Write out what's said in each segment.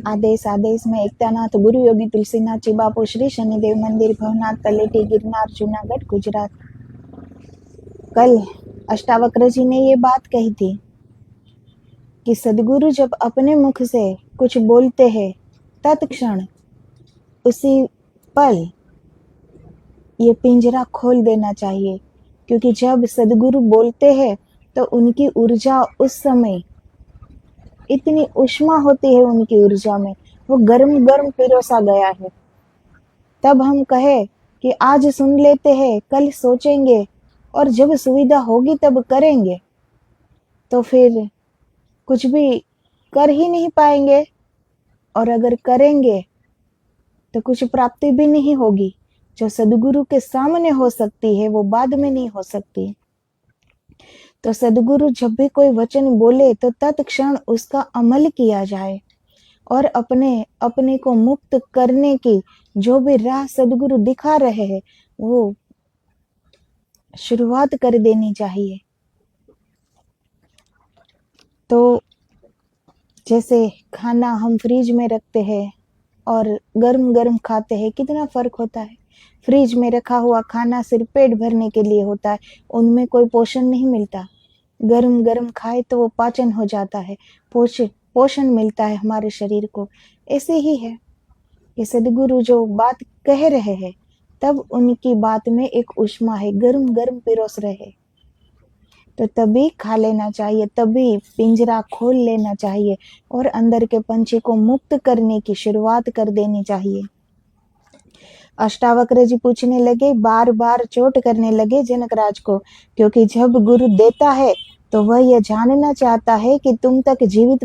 आदेश आदेश में एकतानाथ गुरु योगी तुलसीनाथ जी बापू श्री शनिदेव मंदिर भवनाथ तलेटी गिरनार जूनागढ़ गुजरात। कल अष्टावक्र जी ने ये बात कही थी कि सदगुरु जब अपने मुख से कुछ बोलते हैं तत्क्षण उसी पल ये पिंजरा खोल देना चाहिए, क्योंकि जब सदगुरु बोलते हैं तो उनकी ऊर्जा उस समय इतनी ऊष्मा होती है, उनकी ऊर्जा में वो गर्म गर्म पिरोसा गया है। तब हम कहे कि आज सुन लेते हैं, कल सोचेंगे और जब सुविधा होगी तब करेंगे, तो फिर कुछ भी कर ही नहीं पाएंगे, और अगर करेंगे तो कुछ प्राप्ति भी नहीं होगी। जो सदगुरु के सामने हो सकती है वो बाद में नहीं हो सकती। तो सदगुरु जब भी कोई वचन बोले तो तत्क्षण उसका अमल किया जाए और अपने को मुक्त करने की जो भी राह सदगुरु दिखा रहे हैं वो शुरुआत कर देनी चाहिए। तो जैसे खाना हम फ्रिज में रखते हैं और गर्म गर्म खाते हैं, कितना फर्क होता है। फ्रिज में रखा हुआ खाना सिर्फ पेट भरने के लिए होता है, उनमें कोई पोषण नहीं मिलता। गर्म गर्म खाए तो वो पाचन हो जाता है, पोषण मिलता है हमारे शरीर को। ऐसे ही है कि सदगुरु जो बात कह रहे हैं तब उनकी बात में एक ऊष्मा है, गर्म गर्म पिरोस रहे, तो तभी खा लेना चाहिए, तभी पिंजरा खोल लेना चाहिए और अंदर के पंछी को मुक्त करने की शुरुआत कर देनी चाहिए। अष्टावक्र जी पूछने लगे, बार बार चोट करने लगे जनकराज को, क्योंकि जब गुरु देता है तो वह यह जानना चाहता है कि तुम तक जीवंत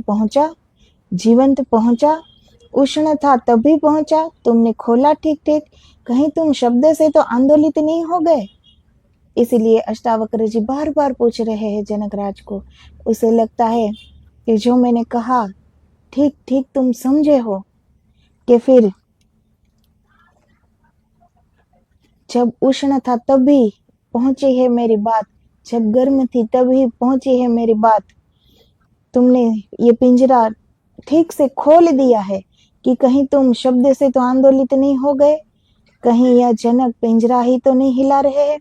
पहुंचा, उष्ण था तभी पहुंचा, तुमने खोला ठीक ठीक, कहीं तुम शब्द से तो आंदोलित नहीं हो गए। इसलिए अष्टावक्र जी बार बार पूछ रहे हैं जनकराज को। उसे लगता है कि जो मैंने कहा ठीक ठीक तुम समझे हो, कि फिर जब उष्ण था तभी पहुंची है मेरी बात, जब गर्म थी तभी पहुंची है मेरी बात, तुमने ये पिंजरा ठीक से खोल दिया है कि कहीं तुम शब्द से तो आंदोलित नहीं हो गए, कहीं यह जनक पिंजरा ही तो नहीं हिला रहे हैं।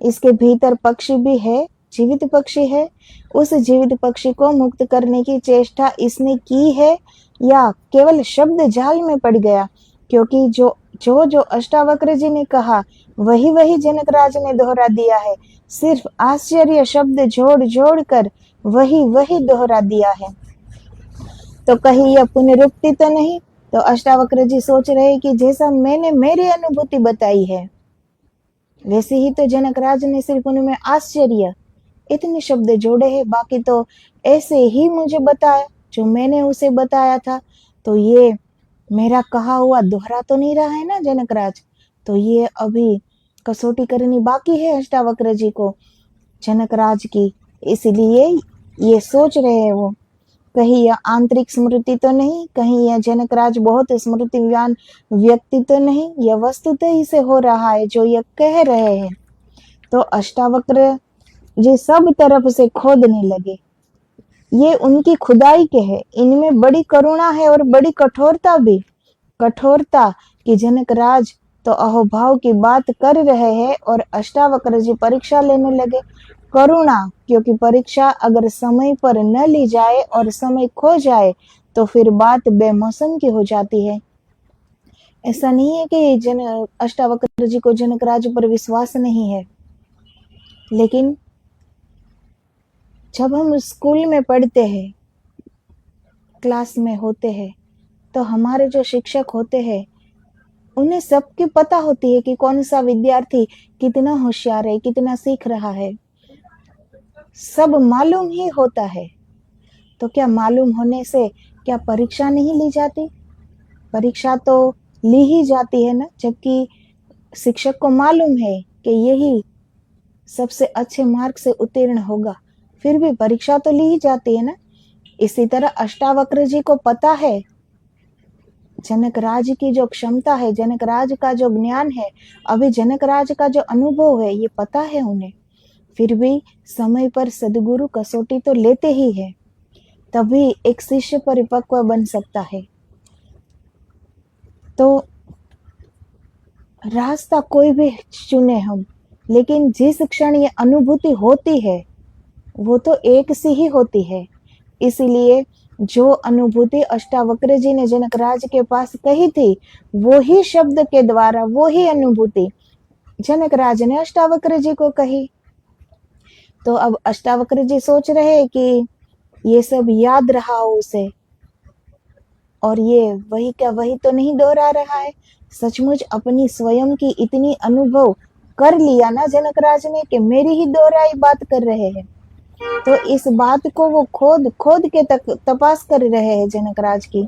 इसके भीतर पक्षी भी है, जीवित पक्षी है, उस जीवित पक्षी को मुक्त करने की चेष्टा इसने की है या केवल शब्द जाल में पड़ गया। क्योंकि जो जो जो अष्टावक्र जी ने कहा वही वही जनकराज ने दोहरा दिया है, सिर्फ आश्चर्य शब्द जोड़ जोड़ कर वही वही दोहरा दिया है। तो कहीं यह पुनरुक्ति तो नहीं? तो अष्टावक्र जी सोच रहे कि जैसा मैंने मेरी अनुभूति बताई है वैसे ही तो जनकराज ने सिर्फ उनमें आश्चर्य इतने शब्द जोड़े हैं, बाकी तो ऐसे ही मुझे बताया जो मैंने उसे बताया था। तो ये मेरा कहा हुआ दोहरा तो नहीं रहा है ना जनकराज? तो ये अभी कसौटी करनी बाकी है अष्टावक्र जी को जनकराज की, इसलिए ये सोच रहे हैं वो, कहीं यह आंतरिक स्मृति तो नहीं, कहीं यह जनकराज बहुत स्मृतिवान व्यक्ति तो नहीं, यह वस्तुतः ही से हो रहा है जो यह कह रहे हैं। तो अष्टावक्र जी सब तरफ से खोदने लगे, ये उनकी खुदाई के है, इनमें बड़ी करुणा है और बड़ी कठोरता भी, कठोरता कि जनकराज तो अहोभाव की बात कर रहे हैं और अष्टावक्र जी परीक्षा लेने लगे। करुणा क्योंकि परीक्षा अगर समय पर न ली जाए और समय खो जाए तो फिर बात बेमौसम की हो जाती है। ऐसा नहीं है कि अष्टावक्र जी को जनकराज पर विश्वास नहीं है, लेकिन जब हम स्कूल में पढ़ते हैं, क्लास में होते हैं, तो हमारे जो शिक्षक होते हैं उन्हें सबकी पता होती है कि कौन सा विद्यार्थी कितना होशियार है, कितना सीख रहा है, सब मालूम ही होता है। तो क्या मालूम होने से क्या परीक्षा नहीं ली जाती? परीक्षा तो ली ही जाती है ना, जबकि शिक्षक को मालूम है कि यही सबसे अच्छे मार्क से उत्तीर्ण होगा, फिर भी परीक्षा तो ली ही जाती है ना। इसी तरह अष्टावक्र जी को पता है जनकराज की जो क्षमता है, जनकराज का जो ज्ञान है, अभी जनकराज का जो अनुभव है, ये पता है उन्हें, फिर भी समय पर सदगुरु कसौटी तो लेते ही है, तभी एक शिष्य परिपक्व बन सकता है। तो रास्ता कोई भी चुने हम, लेकिन जिस क्षण ये अनुभूति होती है वो तो एक सी ही होती है। इसीलिए जो अनुभूति अष्टावक्र जी ने जनकराज के पास कही थी, वो ही शब्द के द्वारा, वो ही अनुभूति जनकराज ने अष्टावक्र जी को कही। तो अब अष्टावक्र जी सोच रहे हैं कि ये सब याद रहा हो उसे, और ये वही का वही तो नहीं दोहरा रहा है। सचमुच अपनी स्वयं की इतनी अनुभव कर लिया ना जनकराज ने कि मेरी ही दोहराई बात कर रहे हैं। तो इस बात को वो खोद खोद के तपास कर रहे हैं जनकराज की।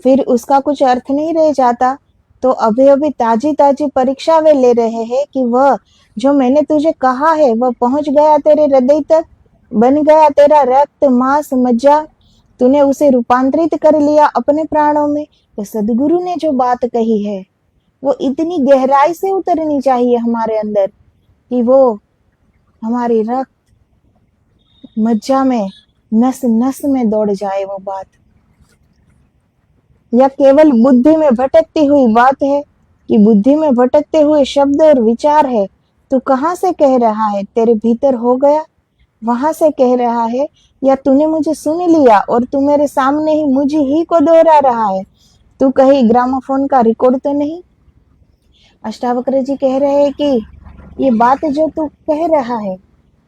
फिर उसका कुछ अर्थ नहीं रह जाता। तो अभी अभी ताजी ताजी परीक्षा वे ले रहे हैं कि वह जो मैंने तुझे कहा है वह पहुंच गया तेरे हृदय तक, बन गया तेरा रक्त मांस मज्जा, तूने उसे रूपांतरित कर लिया अपने प्राणों में। तो सदगुरु ने जो बात कही है वो इतनी गहराई से उतरनी चाहिए हमारे अंदर कि वो हमारी रक्त मज्जा में, नस नस में दौड़ जाए वो बात। या केवल बुद्धि में भटकती हुई बात है कि बुद्धि में भटकते हुए शब्द और विचार है। तू कहाँ से कह रहा है, तेरे भीतर हो गया वहां से कह रहा है, या तूने मुझे सुन लिया और तू मेरे सामने ही मुझे ही को दोहरा रहा है। तू कहीं ग्रामोफोन का रिकॉर्ड तो नहीं। अष्टावक्र जी कह रहे हैं कि ये बात जो तू कह रहा है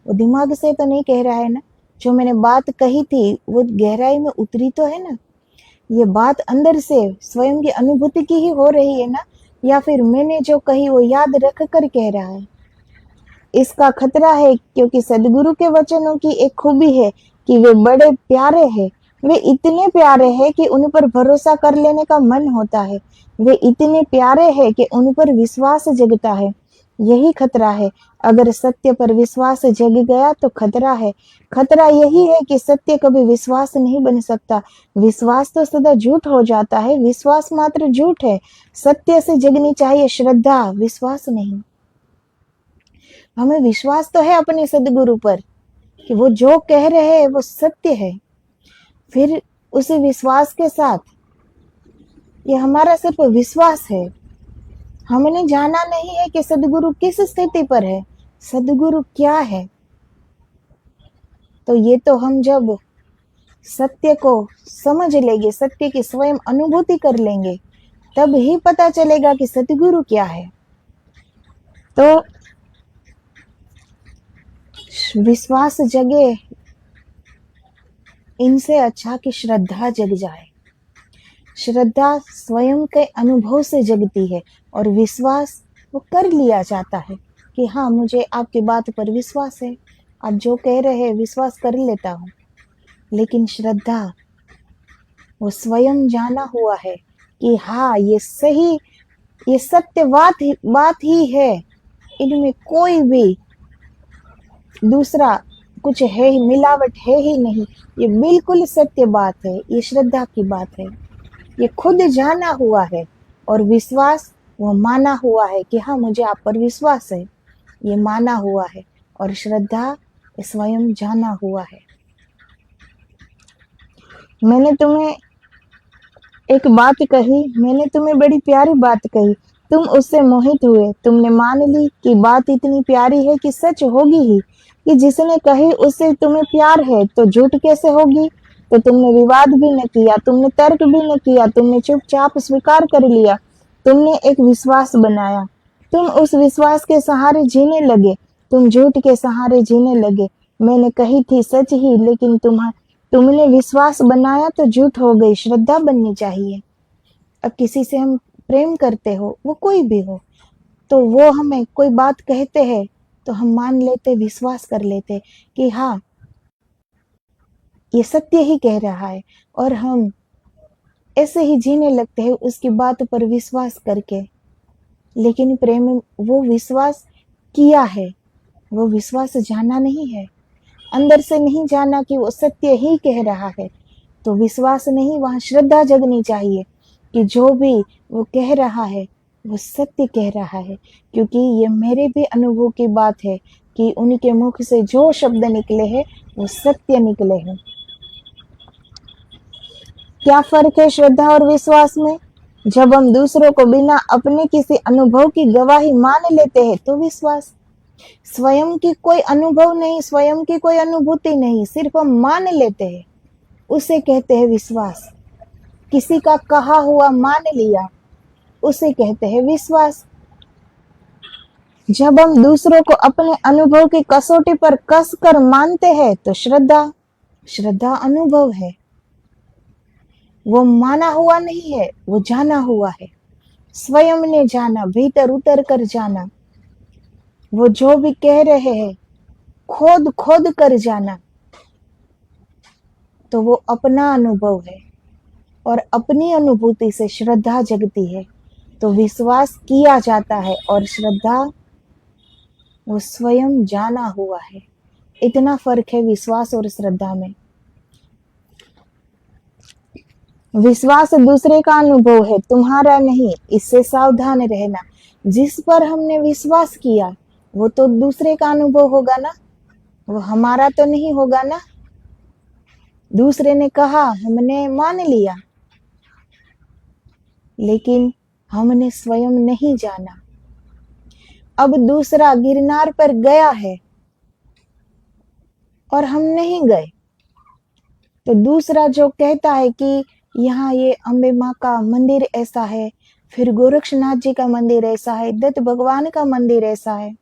वो दिमाग से तो नहीं कह रहा है ना, जो मैंने बात कही थी वो गहराई में उतरी तो है ना, ये बात अंदर से स्वयं की अनुभूति की ही हो रही है ना, या फिर मैंने जो कही वो याद रख कर कह रहा है। इसका खतरा है, क्योंकि सदगुरु के वचनों की एक खूबी है कि वे बड़े प्यारे हैं। वे इतने प्यारे हैं कि उन पर भरोसा कर लेने का मन होता है। वे इतने प्यारे हैं कि उन पर विश्वास जगता है। यही खतरा है। अगर सत्य पर विश्वास जग गया तो खतरा है। खतरा यही है कि सत्य कभी विश्वास नहीं बन सकता। विश्वास तो सदा झूठ हो जाता है। विश्वास मात्र झूठ है। सत्य से जगनी चाहिए श्रद्धा, विश्वास नहीं। हमें विश्वास तो है अपने सदगुरु पर कि वो जो कह रहे हैं वो सत्य है। फिर उसी विश्वास के साथ ये हमारा सिर्फ विश्वास है। हमने जाना नहीं है कि सदगुरु किस स्थिति पर है, सदगुरु क्या है। तो ये तो हम जब सत्य को समझ लेंगे, सत्य की स्वयं अनुभूति कर लेंगे, तब ही पता चलेगा कि सदगुरु क्या है। तो विश्वास जगे, इनसे अच्छा कि श्रद्धा जग जाए। श्रद्धा स्वयं के अनुभव से जगती है और विश्वास वो कर लिया जाता है कि हाँ मुझे आपकी बात पर विश्वास है, आप जो कह रहे हैं विश्वास कर लेता हूँ। लेकिन श्रद्धा वो स्वयं जाना हुआ है कि हाँ ये सही, ये सत्य बात ही है, इनमें कोई भी दूसरा कुछ है ही, मिलावट है ही नहीं, ये बिल्कुल सत्य बात है। ये श्रद्धा की बात है। ये खुद जाना हुआ है और विश्वास वो माना हुआ है कि हाँ मुझे आप पर विश्वास है, ये माना हुआ है। और श्रद्धा स्वयं जाना हुआ है। मैंने तुम्हें एक बात कही, मैंने तुम्हें बड़ी प्यारी बात कही, तुम उससे मोहित हुए, तुमने मान ली कि बात इतनी प्यारी है कि सच होगी ही, कि जिसने कही उससे तुम्हें प्यार है तो झूठ कैसे होगी। तो तुमने विवाद भी न किया, तुमने तर्क भी न किया, तुमने चुपचाप स्वीकार कर लिया। तुमने एक विश्वास बनाया, तुम उस विश्वास के सहारे जीने लगे, तुम झूठ के सहारे जीने लगे। मैंने कही थी सच ही, लेकिन तुमने विश्वास बनाया तो झूठ हो गई। श्रद्धा बननी चाहिए। अब किसी से हम प्रेम करते हो, वो कोई भी हो, तो वो हमें कोई बात कहते हैं तो हम मान लेते, विश्वास कर लेते कि हाँ ये सत्य ही कह रहा है, और हम ऐसे ही जीने लगते हैं उसकी बात पर विश्वास करके। लेकिन प्रेम में वो विश्वास किया है, वो विश्वास जाना नहीं है, अंदर से नहीं जाना कि वो सत्य ही कह रहा है। तो विश्वास नहीं, वहां श्रद्धा जगनी चाहिए कि जो भी वो कह रहा है वो सत्य कह रहा है। क्योंकि ये मेरे भी अनुभव की बात है कि उनके मुख से जो शब्द निकले हैं वो सत्य निकले हैं। क्या फर्क है श्रद्धा और विश्वास में? जब हम दूसरों को बिना अपने किसी अनुभव की गवाही मान लेते हैं तो विश्वास। स्वयं की कोई अनुभव नहीं, स्वयं की कोई अनुभूति नहीं, सिर्फ हम मान लेते हैं, उसे कहते हैं विश्वास। किसी का कहा हुआ मान लिया, उसे कहते हैं विश्वास। जब हम दूसरों को अपने अनुभव की कसौटी पर कस कर मानते हैं तो श्रद्धा। श्रद्धा अनुभव है, वो माना हुआ नहीं है, वो जाना हुआ है। स्वयं ने जाना, भीतर उतर कर जाना। वो जो भी कह रहे हैं खोद खोद कर जाना, तो वो अपना अनुभव है और अपनी अनुभूति से श्रद्धा जगती है। तो विश्वास किया जाता है और श्रद्धा वो स्वयं जाना हुआ है। इतना फर्क है विश्वास और श्रद्धा में। विश्वास दूसरे का अनुभव है, तुम्हारा नहीं, इससे सावधान रहना। जिस पर हमने विश्वास किया वो तो दूसरे का अनुभव होगा ना, वो हमारा तो नहीं होगा ना। दूसरे ने कहा, हमने मान लिया, लेकिन हमने स्वयं नहीं जाना। अब दूसरा गिरनार पर गया है और हम नहीं गए, तो दूसरा जो कहता है कि यहाँ ये अम्बे माँ का मंदिर ऐसा है, फिर गोरक्षनाथ जी का मंदिर ऐसा है, दत्त भगवान का मंदिर ऐसा है,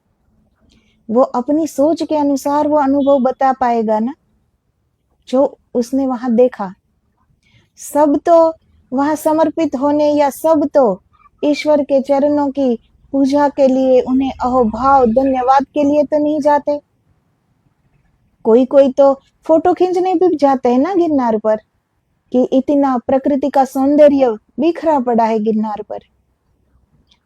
वो अपनी सोच के अनुसार वो अनुभव बता पाएगा ना, जो उसने वहां देखा। सब तो वहां समर्पित होने या सब तो ईश्वर के चरणों की पूजा के लिए, उन्हें अहोभाव धन्यवाद के लिए तो नहीं जाते। कोई कोई तो फोटो खींचने भी जाते हैं ना गिरनार पर, कि इतना प्रकृति का सौंदर्य बिखरा पड़ा है गिरनार पर,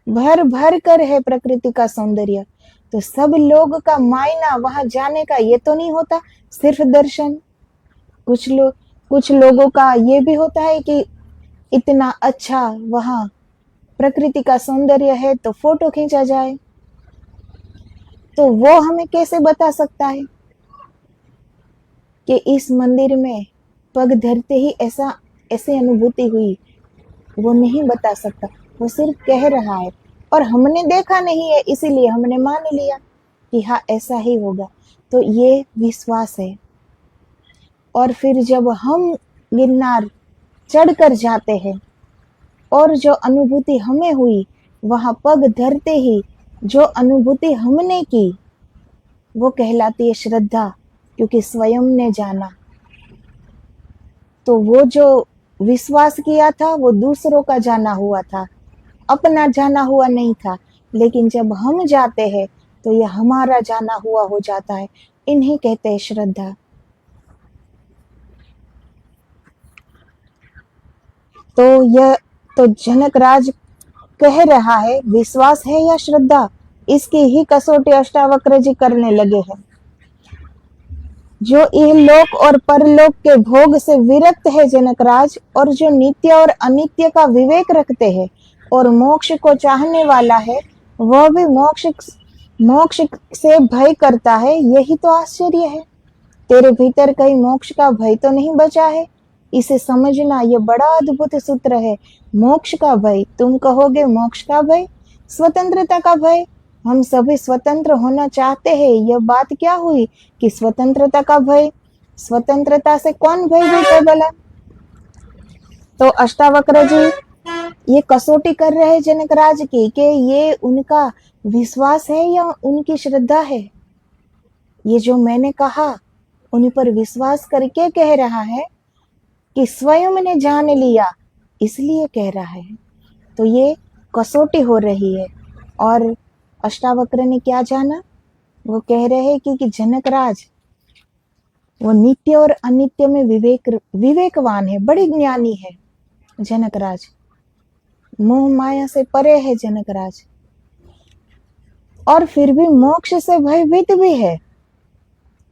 भर भर कर है प्रकृति का सौंदर्य। तो सब लोग का मायना वहां जाने का ये तो नहीं होता सिर्फ दर्शन। कुछ लोगों का ये भी होता है कि इतना अच्छा वहां प्रकृति का सौंदर्य है तो फोटो खींचा जाए। तो वो हमें कैसे बता सकता है कि इस मंदिर में पग धरते ही ऐसे अनुभूति हुई? वो नहीं बता सकता, वो सिर्फ कह रहा है और हमने देखा नहीं है, इसीलिए हमने मान लिया कि हाँ ऐसा ही होगा। तो ये विश्वास है। और फिर जब हम गिरनार चढ़ कर जाते हैं और जो अनुभूति हमें हुई, वहां पग धरते ही जो अनुभूति हमने की, वो कहलाती है श्रद्धा, क्योंकि स्वयं ने जाना। तो वो जो विश्वास किया था वो दूसरों का जाना हुआ था, अपना जाना हुआ नहीं था। लेकिन जब हम जाते हैं तो यह हमारा जाना हुआ हो जाता है। इन्हें कहते हैं श्रद्धा। तो यह तो जनक राज कह रहा है, विश्वास है या श्रद्धा, इसकी ही कसौटी अष्टावक्र जी करने लगे हैं। जो इहलोक और परलोक के भोग से विरक्त है जनक राज, और जो नित्य और अनित्य का विवेक रखते हैं और मोक्ष को चाहने वाला है, वह भी मोक्ष से भय करता है। यही तो आश्चर्य है, तेरे भीतर कहीं मोक्ष का भय तो नहीं बचा है। इसे समझना, ये बड़ा अद्भुत सूत्र है। मोक्ष का भय, तुम कहोगे मोक्ष का भय, स्वतंत्रता का भय। हम सभी स्वतंत्र होना चाहते हैं, यह बात क्या हुई कि स्वतंत्रता का भय? स्वतंत्रता से कौन भयभीत है भला? तो अष्टावक्र जी ये कसौटी कर रहे हैं जनक राज की कि ये उनका विश्वास है या उनकी श्रद्धा है। ये जो मैंने कहा उन पर विश्वास करके कह रहा है कि स्वयं ने जान लिया, इसलिए कह रहा है। तो ये कसौटी हो रही है। और अष्टावक्र ने क्या जाना? वो कह रहे हैं कि जनकराज वो नित्य और अनित्य में विवेकवान है, बड़ी ज्ञानी है जनकराज, मोह माया से परे है जनकराज, और फिर भी मोक्ष से भयभीत भी है।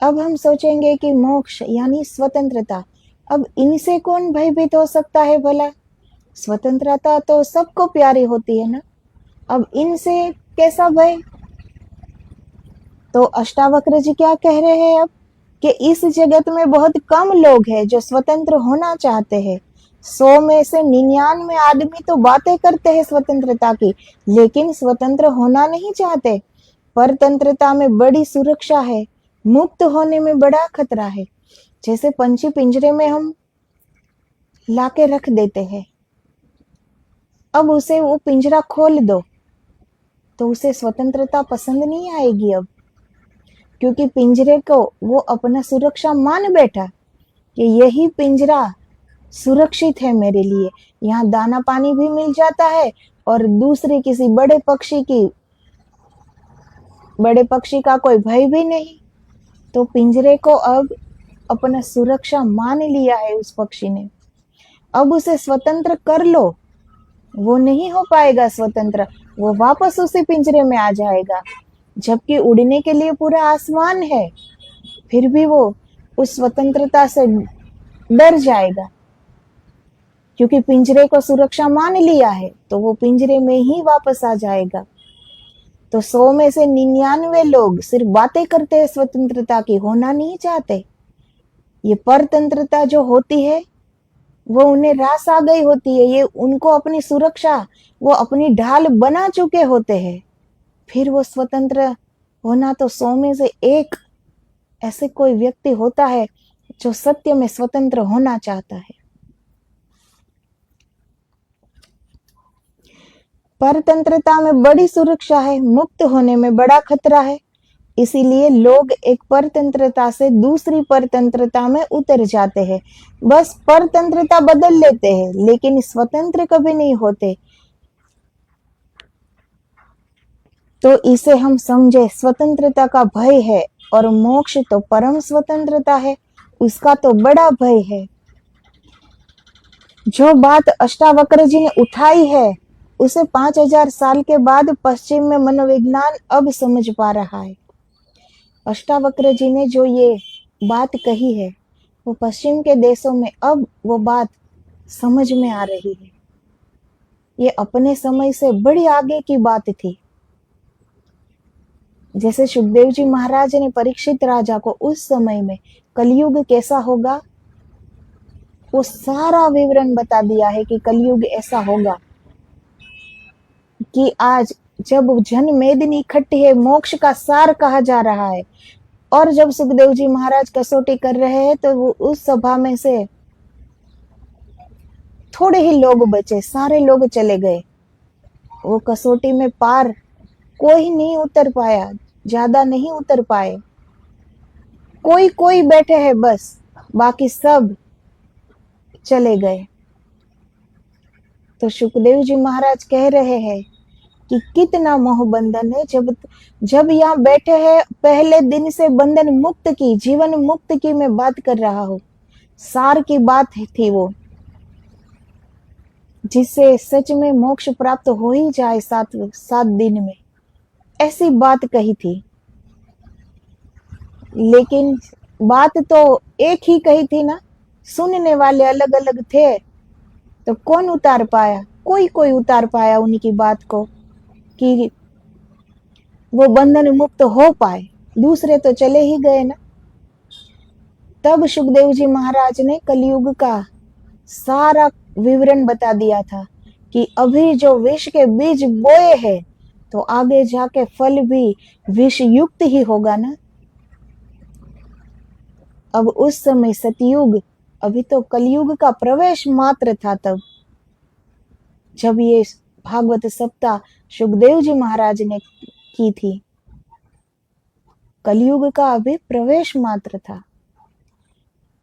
अब हम सोचेंगे कि मोक्ष यानी स्वतंत्रता, अब इनसे कौन भयभीत हो सकता है भला? स्वतंत्रता तो सबको प्यारी होती है ना, अब इनसे कैसा भय? तो अष्टावक्र जी क्या कह रहे हैं अब कि इस जगत में बहुत कम लोग हैं जो स्वतंत्र होना चाहते हैं, 100 में से 99 आदमी तो बातें करते हैं स्वतंत्रता की, लेकिन स्वतंत्र होना नहीं चाहते। परतंत्रता में बड़ी सुरक्षा है, मुक्त होने में बड़ा खतरा है। जैसे पंछी पिंजरे में हम लाके रख देते हैं, अब उसे वो पिंजरा खोल दो तो उसे स्वतंत्रता पसंद नहीं आएगी अब, क्योंकि पिंजरे को वो अपना सुरक्षा मान बैठा कि यही पिंजरा सुरक्षित है मेरे लिए, यहाँ दाना पानी भी मिल जाता है और दूसरे किसी बड़े पक्षी का कोई भय भी नहीं। तो पिंजरे को अब अपना सुरक्षा मान लिया है उस पक्षी ने, अब उसे स्वतंत्र कर लो, वो नहीं हो पाएगा स्वतंत्र, वो वापस उसी पिंजरे में आ जाएगा। जबकि उड़ने के लिए पूरा आसमान है, फिर भी वो उस स्वतंत्रता से डर जाएगा, क्योंकि पिंजरे को सुरक्षा मान लिया है, तो वो पिंजरे में ही वापस आ जाएगा। तो 100 में से 99 लोग सिर्फ बातें करते हैं, स्वतंत्रता की, होना नहीं चाहते। ये परतंत्रता जो होती है वो उन्हें रास आ गई होती है, ये उनको अपनी सुरक्षा, वो अपनी ढाल बना चुके होते हैं। फिर वो स्वतंत्र होना तो 100 में से एक ऐसे कोई व्यक्ति होता है जो सत्य में स्वतंत्र होना चाहता है। परतंत्रता में बड़ी सुरक्षा है, मुक्त होने में बड़ा खतरा है। इसीलिए लोग एक परतंत्रता से दूसरी परतंत्रता में उतर जाते हैं, बस परतंत्रता बदल लेते हैं, लेकिन स्वतंत्र कभी नहीं होते। तो इसे हम समझे, स्वतंत्रता का भय है और मोक्ष तो परम स्वतंत्रता है, उसका तो बड़ा भय है। जो बात अष्टावक्र जी ने उठाई है उसे 5000 साल के बाद पश्चिम में मनोविज्ञान अब समझ पा रहा है। अष्टावक्र जी ने जो ये बात कही है वो पश्चिम के देशों में अब वो बात समझ में आ रही है। ये अपने समय से बड़ी आगे की बात थी। जैसे सुखदेव जी महाराज ने परीक्षित राजा को उस समय में कलयुग कैसा होगा वो सारा विवरण बता दिया है कि कलयुग ऐसा होगा कि आज जब जन मेदिनी इकट्ठी है, मोक्ष का सार कहा जा रहा है, और जब सुखदेव जी महाराज कसौटी कर रहे हैं तो वो उस सभा में से थोड़े ही लोग बचे, सारे लोग चले गए। वो कसौटी में पार कोई नहीं उतर पाया, ज्यादा नहीं उतर पाए, कोई कोई बैठे हैं बस, बाकी सब चले गए। तो सुखदेव जी महाराज कह रहे हैं कि कितना मोह बंधन है। जब यहाँ बैठे हैं, पहले दिन से बंधन मुक्त की, जीवन मुक्त की मैं बात कर रहा हूँ, सार की बात थी वो, जिससे सच में मोक्ष प्राप्त हो ही जाए 7 दिन में, ऐसी बात कही थी। लेकिन बात तो एक ही कही थी ना, सुनने वाले अलग अलग थे, तो कौन उतार पाया? कोई कोई उतार पाया उनकी बात को कि वो बंधन मुक्त हो पाए, दूसरे तो चले ही गए ना। तब सुखदेव जी महाराज ने कलयुग का सारा विवरण बता दिया था कि अभी जो विष के बीज बोए हैं तो आगे जाके फल भी विष युक्त ही होगा ना। अब उस समय सतयुग, अभी तो कलयुग का प्रवेश मात्र था तब, जब ये भागवत सप्ताह सुखदेव जी महाराज ने की थी। कलयुग का अभी प्रवेश मात्र था,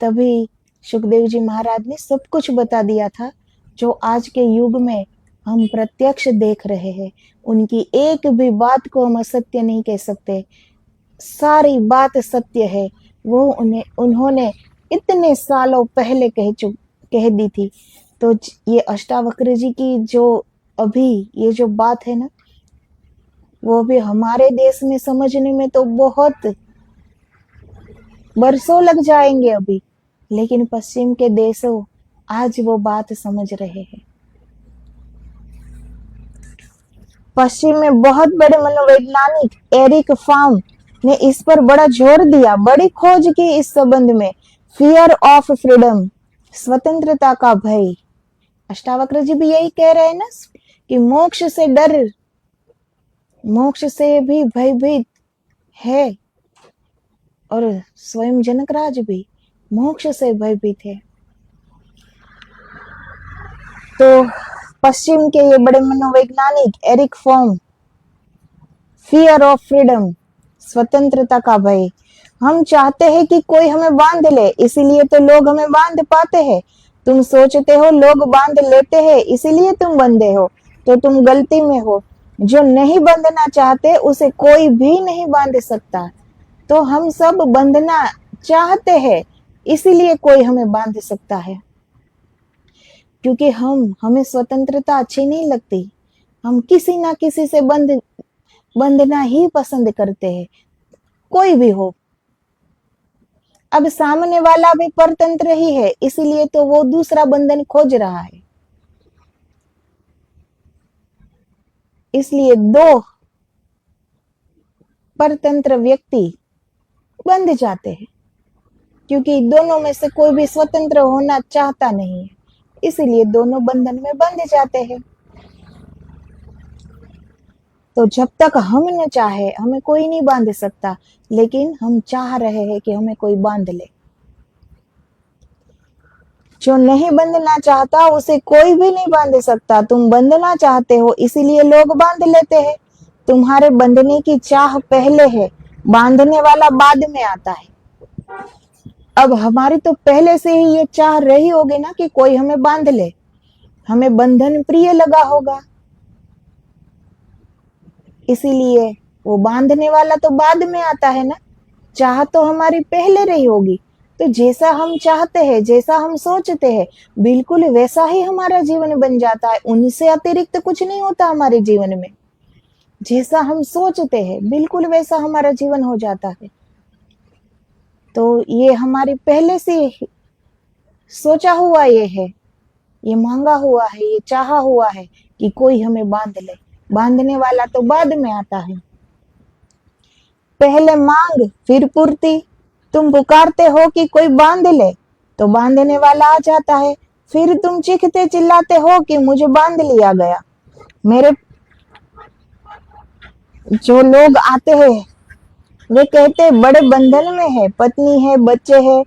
तभी सुखदेव जी महाराज ने सब कुछ बता दिया था जो आज के युग में हम प्रत्यक्ष देख रहे हैं। उनकी एक भी बात को हम असत्य नहीं कह सकते, सारी बात सत्य है। वो उन्होंने इतने सालों पहले कह दी थी। तो ये अष्टावक्र जी की जो अभी ये जो बात है ना, वो भी हमारे देश में समझने में तो बहुत बरसों लग जाएंगे अभी, लेकिन पश्चिम के देशों आज वो बात समझ रहे हैं। पश्चिम में बहुत बड़े मनोवैज्ञानिक एरिक फार्म ने इस पर बड़ा जोर दिया, बड़ी खोज की इस संबंध में। फियर ऑफ फ्रीडम, स्वतंत्रता का भय, अष्टावक्र जी भी यही कह रहे हैं ना कि मोक्ष से डर, मोक्ष से भी भयभीत है, और स्वयं जनकराज भी मोक्ष से भयभीत है। तो पश्चिम के ये बड़े मनोवैज्ञानिक Erich Fromm, fear of freedom, स्वतंत्रता का भय, हम चाहते हैं कि कोई हमें बांध ले, इसीलिए तो लोग हमें बांध पाते हैं। तुम सोचते हो लोग बांध लेते हैं इसीलिए तुम बंधे हो, तो तुम गलती में हो। जो नहीं बंधना चाहते उसे कोई भी नहीं बांध सकता। तो हम सब बंधना चाहते हैं, इसीलिए कोई हमें बांध सकता है। क्योंकि हमें स्वतंत्रता अच्छी नहीं लगती, हम किसी ना किसी से बंधना ही पसंद करते हैं, कोई भी हो। अब सामने वाला भी परतंत्र ही है, इसीलिए तो वो दूसरा बंधन खोज रहा है। इसलिए दो परतंत्र व्यक्ति बंध जाते हैं, क्योंकि दोनों में से कोई भी स्वतंत्र होना चाहता नहीं है, इसीलिए दोनों बंधन में बंध जाते हैं। तो जब तक हम न चाहे हमें कोई नहीं बांध सकता, लेकिन हम चाह रहे हैं कि हमें कोई बांध ले। जो नहीं बंधना चाहता उसे कोई भी नहीं बांध सकता। तुम बंधना चाहते हो इसीलिए लोग बांध लेते हैं। तुम्हारे बंधने की चाह पहले है, बांधने वाला बाद में आता है। अब हमारी तो पहले से ही ये चाह रही होगी ना कि कोई हमें बांध ले, हमें बंधन प्रिय लगा होगा, इसीलिए वो बांधने वाला तो बाद में आता है ना। चाह तो हमारी पहले रही होगी, तो जैसा हम चाहते हैं, जैसा हम सोचते हैं, बिल्कुल वैसा ही हमारा जीवन बन जाता है। उनसे अतिरिक्त कुछ नहीं होता हमारे जीवन में। जैसा हम सोचते हैं बिल्कुल वैसा हमारा जीवन हो जाता है। तो ये हमारे पहले से सोचा हुआ ये मांगा हुआ है, ये चाहा हुआ है कि कोई हमें बांध ले। बांधने वाला तो बाद में आता है। पहले मांग फिर पूर्ति। तुम पुकारते हो कि कोई बांध ले, तो बांधने वाला आ जाता है। फिर तुम चीखते चिल्लाते हो कि मुझे बांध लिया गया। मेरे जो लोग आते हैं वे कहते बड़े बंधन में है, पत्नी है, बच्चे है,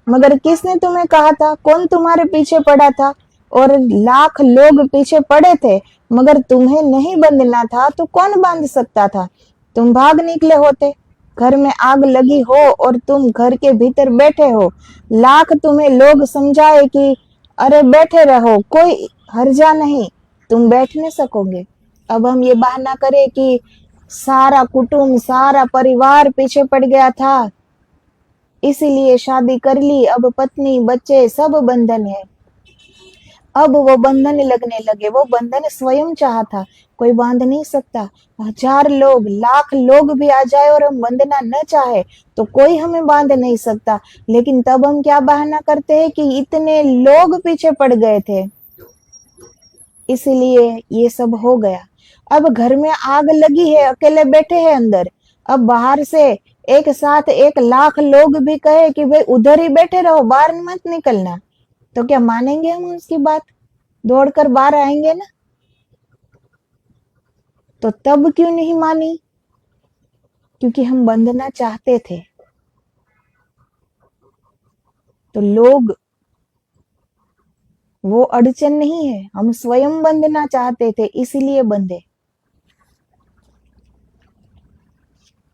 मगर किसने तुम्हें कहा था? कौन तुम्हारे पीछे पड़ा था? और लाख लोग पीछे पड़े थे, मगर तुम्हें नहीं बंधना था तो कौन बांध सकता था? तुम भाग निकले होते। घर में आग लगी हो और तुम घर के भीतर बैठे हो, लाख तुम्हें लोग समझाए कि अरे बैठे रहो, कोई हर्जा नहीं, तुम बैठ नहीं सकोगे। अब हम ये बहाना करें कि सारा कुटुंब, सारा परिवार पीछे पड़ गया था, इसीलिए शादी कर ली, अब पत्नी बच्चे सब बंधन है। अब वो बंधन लगने लगे। वो बंधन स्वयं चाहा था, कोई बांध नहीं सकता। 1000 लोग, लाख लोग भी आ जाए और हम बंधना न चाहे तो कोई हमें बांध नहीं सकता। लेकिन तब हम क्या बहाना करते हैं कि इतने लोग पीछे पड़ गए थे, इसलिए ये सब हो गया। अब घर में आग लगी है, अकेले बैठे हैं अंदर, अब बाहर से एक साथ 1 लाख लोग भी कहे कि भाई उधर ही बैठे रहो, बाहर मत निकलना, तो क्या मानेंगे हम उसकी बात? दौड़कर बाहर आएंगे ना। तो तब क्यों नहीं मानी? क्योंकि हम बंधना चाहते थे। तो लोग वो अड़चन नहीं है, हम स्वयं बंधना चाहते थे, इसीलिए बंधे।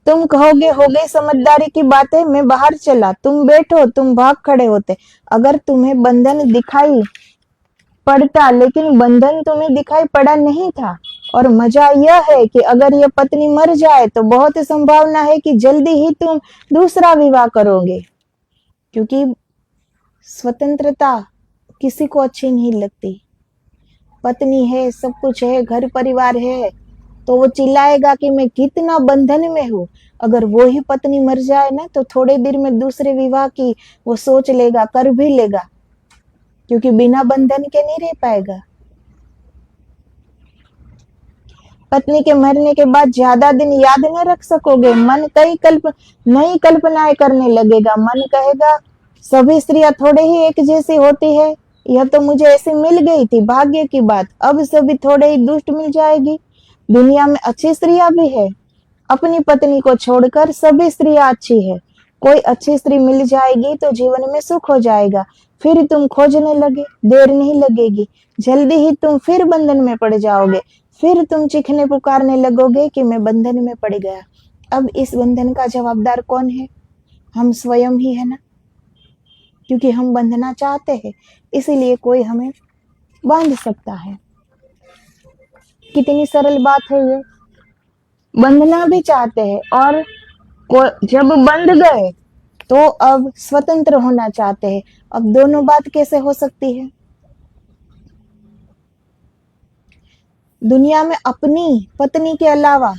तुम कहोगे हो गई समझदारी की बातें, मैं बाहर चला, तुम बैठो, तुम भाग खड़े होते। अगर तुम्हें बंधन दिखाई पड़ता, लेकिन बंधन तुम्हें दिखाई पड़ा नहीं था। और मजा यह है कि अगर ये पत्नी मर जाए तो बहुत संभावना है कि जल्दी ही तुम दूसरा विवाह करोगे, क्योंकि स्वतंत्रता किसी को अच्छी नहीं लगती। पत्नी है, सब कुछ है, घर परिवार है, तो वो चिल्लाएगा कि मैं कितना बंधन में हूँ। अगर वो ही पत्नी मर जाए ना, तो थोड़े देर में दूसरे विवाह की वो सोच लेगा, कर भी लेगा, क्योंकि बिना बंधन के नहीं रह पाएगा। पत्नी के मरने के बाद ज्यादा दिन याद न रख सकोगे। मन नई कल्पनाएं करने लगेगा। मन कहेगा सभी स्त्रियां थोड़े ही एक जैसी होती है, यह तो मुझे ऐसे मिल गई थी, भाग्य की बात। अब सभी थोड़े ही दुष्ट मिल जाएगी। दुनिया में अच्छी स्त्रियां भी है। अपनी पत्नी को छोड़कर सभी स्त्रियां अच्छी है। कोई अच्छी स्त्री मिल जाएगी तो जीवन में सुख हो जाएगा। फिर तुम खोजने लगे, देर नहीं लगेगी। जल्दी ही तुम फिर बंधन में पड़ जाओगे। फिर तुम चीखने पुकारने लगोगे कि मैं बंधन में पड़ गया। अब इस बंधन का जवाबदार कौन है? हम स्वयं ही है ना, क्योंकि हम बंधना चाहते हैं, इसीलिए कोई हमें बांध सकता है। कितनी सरल बात है ये। बंधना भी चाहते हैं और जब बंध गए तो अब स्वतंत्र होना चाहते हैं। अब दोनों बात कैसे हो सकती है? दुनिया में अपनी पत्नी के अलावा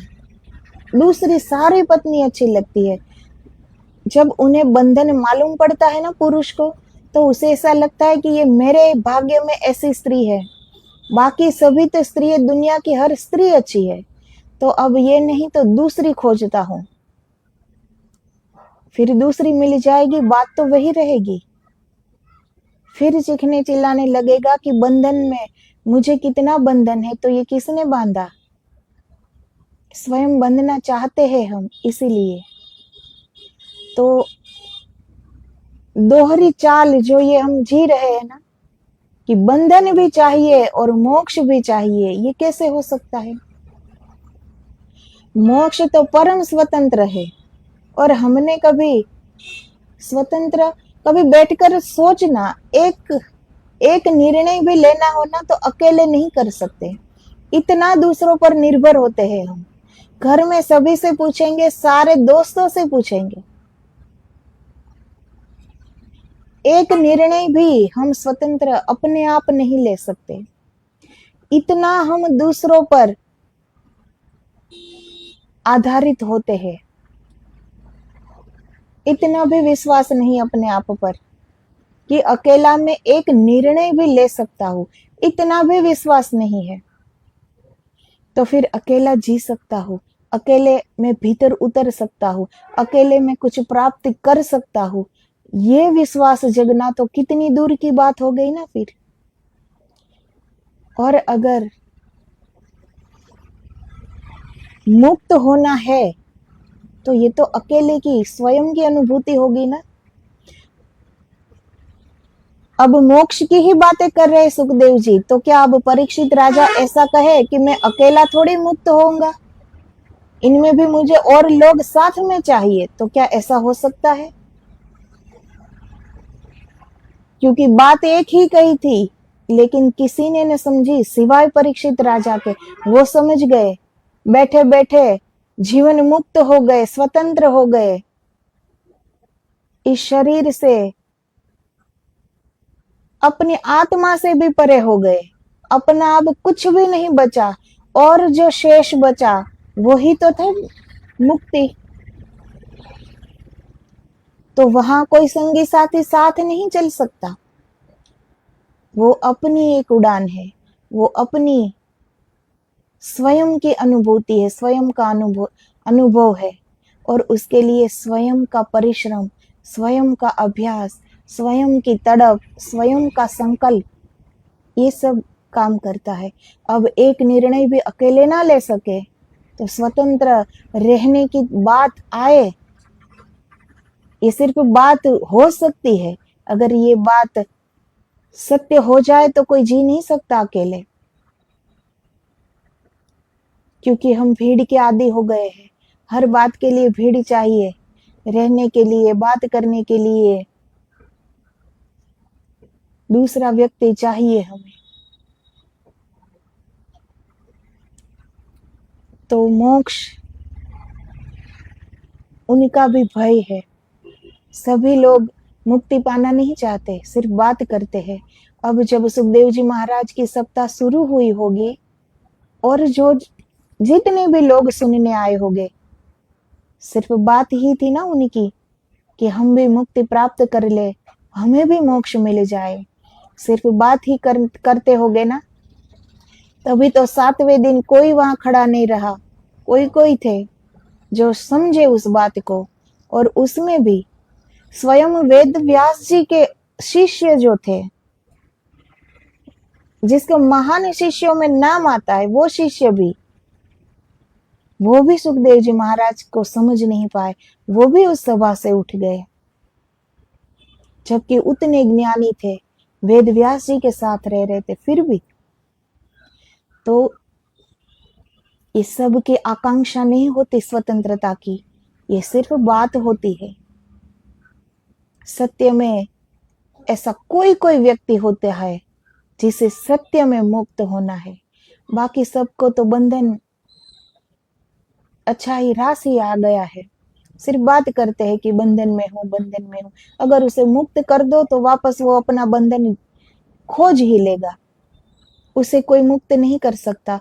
दूसरी सारी पत्नी अच्छी लगती है। जब उन्हें बंधन मालूम पड़ता है ना पुरुष को, तो उसे ऐसा लगता है कि ये मेरे भाग्य में ऐसी स्त्री है। बाकी सभी तो स्त्री है, दुनिया की हर स्त्री अच्छी है, तो अब ये नहीं तो दूसरी खोजता हूं। फिर दूसरी मिल जाएगी, बात तो वही रहेगी। फिर चीखने चिल्लाने लगेगा कि बंधन में मुझे कितना बंधन है, तो ये किसने बांधा? स्वयं बंधना चाहते हैं हम, इसीलिए। तो दोहरी चाल जो ये हम जी रहे हैं ना, कि बंधन भी चाहिए और मोक्ष भी चाहिए, ये कैसे हो सकता है? मोक्ष तो परम स्वतंत्र है, और हमने कभी स्वतंत्र, कभी बैठकर सोचना, एक एक निर्णय भी लेना हो ना तो अकेले नहीं कर सकते। इतना दूसरों पर निर्भर होते हैं हम। घर में सभी से पूछेंगे, सारे दोस्तों से पूछेंगे, एक निर्णय भी हम स्वतंत्र अपने आप नहीं ले सकते। इतना हम दूसरों पर आधारित होते हैं। इतना भी विश्वास नहीं अपने आप पर कि अकेला मैं एक निर्णय भी ले सकता हूं, इतना भी विश्वास नहीं है। तो फिर अकेला जी सकता हूं, अकेले मैं भीतर उतर सकता हूं, अकेले मैं कुछ प्राप्त कर सकता हूं, ये विश्वास जगना तो कितनी दूर की बात हो गई ना फिर। और अगर मुक्त होना है तो ये तो अकेले की स्वयं की अनुभूति होगी ना। अब मोक्ष की ही बातें कर रहे सुखदेव जी, तो क्या अब परीक्षित राजा ऐसा कहे कि मैं अकेला थोड़ी मुक्त होऊंगा, इनमें भी मुझे और लोग साथ में चाहिए, तो क्या ऐसा हो सकता है? क्योंकि बात एक ही कही थी, लेकिन किसी ने न समझी सिवाय परीक्षित राजा के। वो समझ गए, बैठे बैठे जीवन मुक्त हो गए, स्वतंत्र हो गए, इस शरीर से, अपनी आत्मा से भी परे हो गए। अपना अब कुछ भी नहीं बचा, और जो शेष बचा वही तो थे मुक्ति। तो वहां कोई संगी साथी साथ नहीं चल सकता। वो अपनी एक उड़ान है, वो अपनी स्वयं की अनुभूति है, स्वयं का अनुभव है, और उसके लिए स्वयं का परिश्रम, स्वयं का अभ्यास, स्वयं की तड़प, स्वयं का संकल्प, ये सब काम करता है। अब एक निर्णय भी अकेले ना ले सके तो स्वतंत्र रहने की बात आए, ये सिर्फ बात हो सकती है। अगर ये बात सत्य हो जाए तो कोई जी नहीं सकता अकेले, क्योंकि हम भीड़ के आदी हो गए हैं। हर बात के लिए भीड़ चाहिए, रहने के लिए, बात करने के लिए दूसरा व्यक्ति चाहिए हमें। तो मोक्ष उनका भी भय है। सभी लोग मुक्ति पाना नहीं चाहते, सिर्फ बात करते हैं। अब जब सुखदेव जी महाराज की सप्ताह शुरू हुई होगी, और जो जितने भी लोग सुनने आए होंगे, सिर्फ बात ही थी ना उनकी कि हम भी मुक्ति प्राप्त कर ले, हमें भी मोक्ष मिल जाए। सिर्फ बात ही करते होगे ना। तभी तो 7वें दिन कोई वहां खड़ा नहीं रहा, कोई कोई थे जो समझे उस बात को। और उसमें भी स्वयं वेद व्यास जी के शिष्य जो थे, जिसको महान शिष्यों में नाम आता है, वो शिष्य भी, वो भी सुखदेव जी महाराज को समझ नहीं पाए, वो भी उस सभा से उठ गए, जबकि उतने ज्ञानी थे, वेद व्यास जी के साथ रह रहे थे फिर भी। तो इस सब की आकांक्षा नहीं होती स्वतंत्रता की, ये सिर्फ बात होती है। सत्य में ऐसा कोई कोई व्यक्ति होता है जिसे सत्य में मुक्त होना है, बाकी सबको तो बंधन अच्छा ही राशि आ गया है, सिर्फ बात करते हैं कि बंधन में हूं, बंधन में हूं। अगर उसे मुक्त कर दो तो वापस वो अपना बंधन खोज ही लेगा, उसे कोई मुक्त नहीं कर सकता।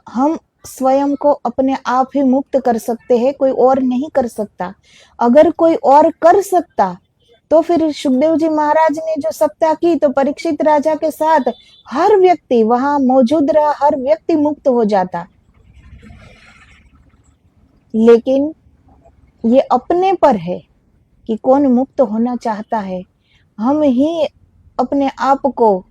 हम स्वयं को अपने आप ही मुक्त कर सकते हैं, कोई और नहीं कर सकता। अगर कोई और कर सकता तो फिर सुखदेव जी महाराज ने जो सत्ता की, तो परीक्षित राजा के साथ हर व्यक्ति वहां मौजूद रहा, हर व्यक्ति मुक्त हो जाता। लेकिन ये अपने पर है कि कौन मुक्त होना चाहता है। हम ही अपने आप को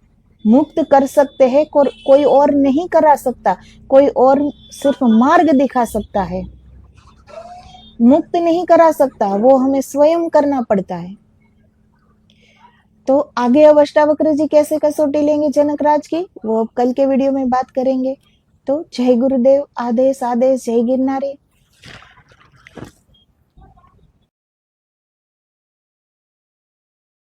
मुक्त कर सकते हैं, कोई और नहीं करा सकता, कोई और सिर्फ मार्ग दिखा सकता है, मुक्त नहीं करा सकता, वो हमें स्वयं करना पड़ता है। तो आगे अब अष्टावक्र जी कैसे कसौटी लेंगे जनक राज की, वो अब कल के वीडियो में बात करेंगे। तो जय गुरुदेव, आदेश आदेश, जय गिरनारी।